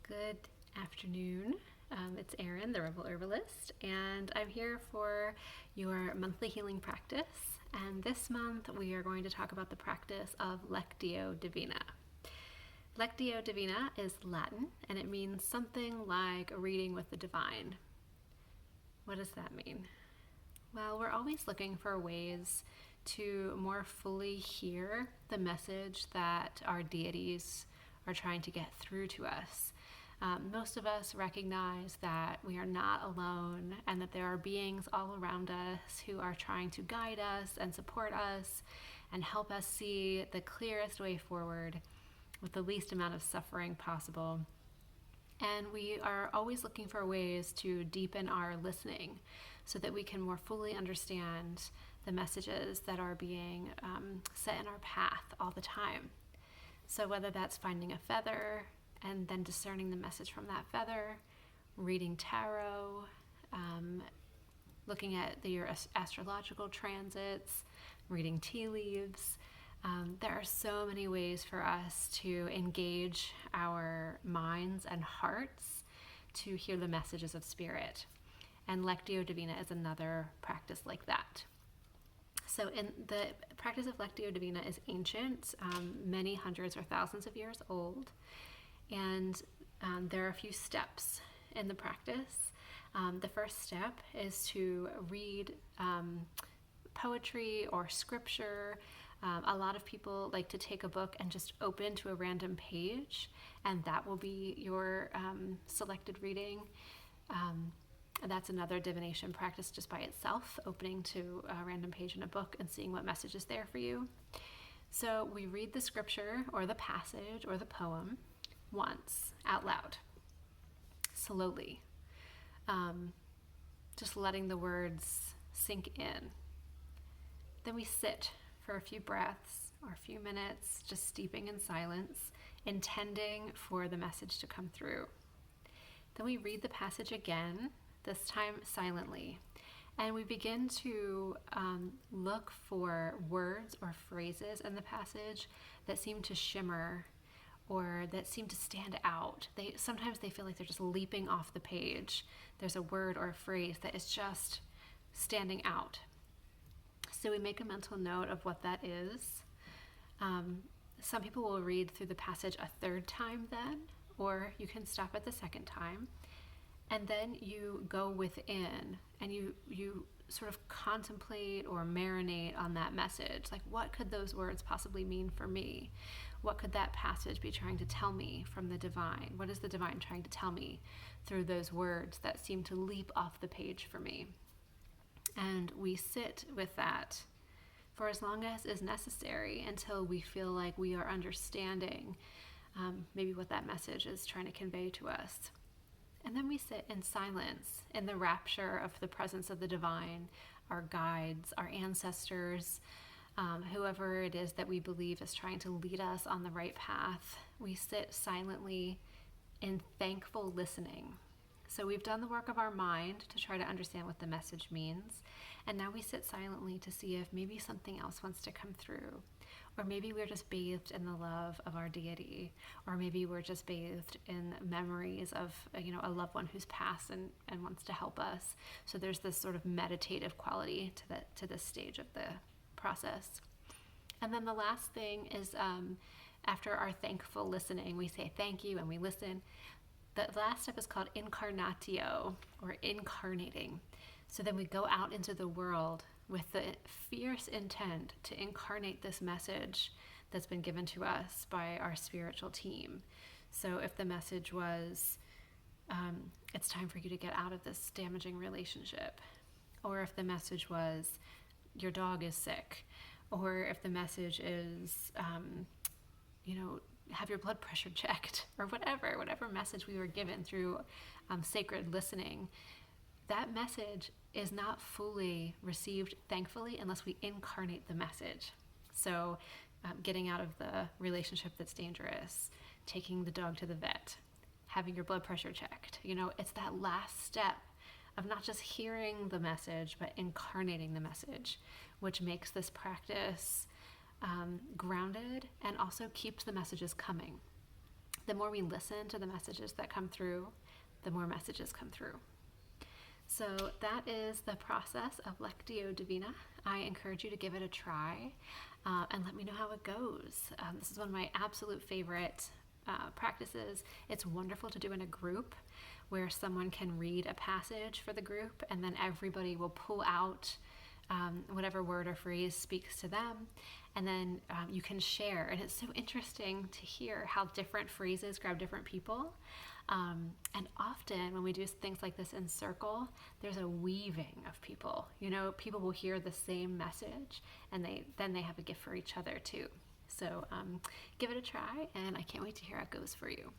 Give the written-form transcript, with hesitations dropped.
Good afternoon. It's Erin, the Rebel Herbalist, and I'm here for your monthly healing practice. And this month we are going to talk about the practice of Lectio Divina. Lectio Divina is Latin, and it means something like a reading with the divine. What does that mean? Well, we're always looking for ways to more fully hear the message that our deities are trying to get through to us. Most of us recognize that we are not alone and that there are beings all around us who are trying to guide us and support us and help us see the clearest way forward with the least amount of suffering possible. And we are always looking for ways to deepen our listening so that we can more fully understand the messages that are being set in our path all the time. So whether that's finding a feather and then discerning the message from that feather, reading tarot, looking at your astrological transits, reading tea leaves. There are so many ways for us to engage our minds and hearts to hear the messages of spirit. And Lectio Divina is another practice like that. So in the practice of Lectio Divina is ancient, many hundreds or thousands of years old. And there are a few steps in the practice. The first step is to read poetry or scripture. A lot of people like to take a book and just open to a random page, and that will be your selected reading. That's another divination practice just by itself, opening to a random page in a book and seeing what message is there for you. So we read the scripture or the passage or the poem once out loud, slowly, just letting the words sink in. Then we sit for a few breaths or a few minutes, just steeping in silence, intending for the message to come through. Then we read the passage again, this time silently, and we begin to look for words or phrases in the passage that seem to shimmer or that seem to stand out. Sometimes they feel like they're just leaping off the page. There's a word or a phrase that is just standing out. So we make a mental note of what that is. Some people will read through the passage a third time then, or you can stop at the second time. And then you go within and you sort of contemplate or marinate on that message. Like, what could those words possibly mean for me? What could that passage be trying to tell me from the divine? What is the divine trying to tell me through those words that seem to leap off the page for me? And we sit with that for as long as is necessary until we feel like we are understanding maybe what that message is trying to convey to us. And then we sit in silence, in the rapture of the presence of the divine, our guides, our ancestors, whoever it is that we believe is trying to lead us on the right path. We sit silently in thankful listening. So we've done the work of our mind to try to understand what the message means, and now we sit silently to see if maybe something else wants to come through. Or maybe we're just bathed in the love of our deity, or maybe we're just bathed in memories of a loved one who's passed and wants to help us. So there's this sort of meditative quality to this stage of the process. And then the last thing is after our thankful listening, we say thank you and we listen. The last step is called incarnatio, or incarnating. So then we go out into the world with the fierce intent to incarnate this message that's been given to us by our spiritual team. So if the message was, it's time for you to get out of this damaging relationship, or if the message was, your dog is sick, or if the message is, have your blood pressure checked, or whatever message we were given through sacred listening, that message is not fully received, thankfully, unless we incarnate the message. So getting out of the relationship that's dangerous, taking the dog to the vet, having your blood pressure checked. It's that last step of not just hearing the message, but incarnating the message, which makes this practice grounded and also keeps the messages coming. The more we listen to the messages that come through, the more messages come through. So that is the process of Lectio Divina. I encourage you to give it a try and let me know how it goes. This is one of my absolute favorite practices. It's wonderful to do in a group where someone can read a passage for the group, and then everybody will pull out whatever word or phrase speaks to them, and then you can share. And it's so interesting to hear how different phrases grab different people. And often when we do things like this in circle, there's a weaving of people. People will hear the same message, and then they have a gift for each other too. So give it a try, and I can't wait to hear how it goes for you.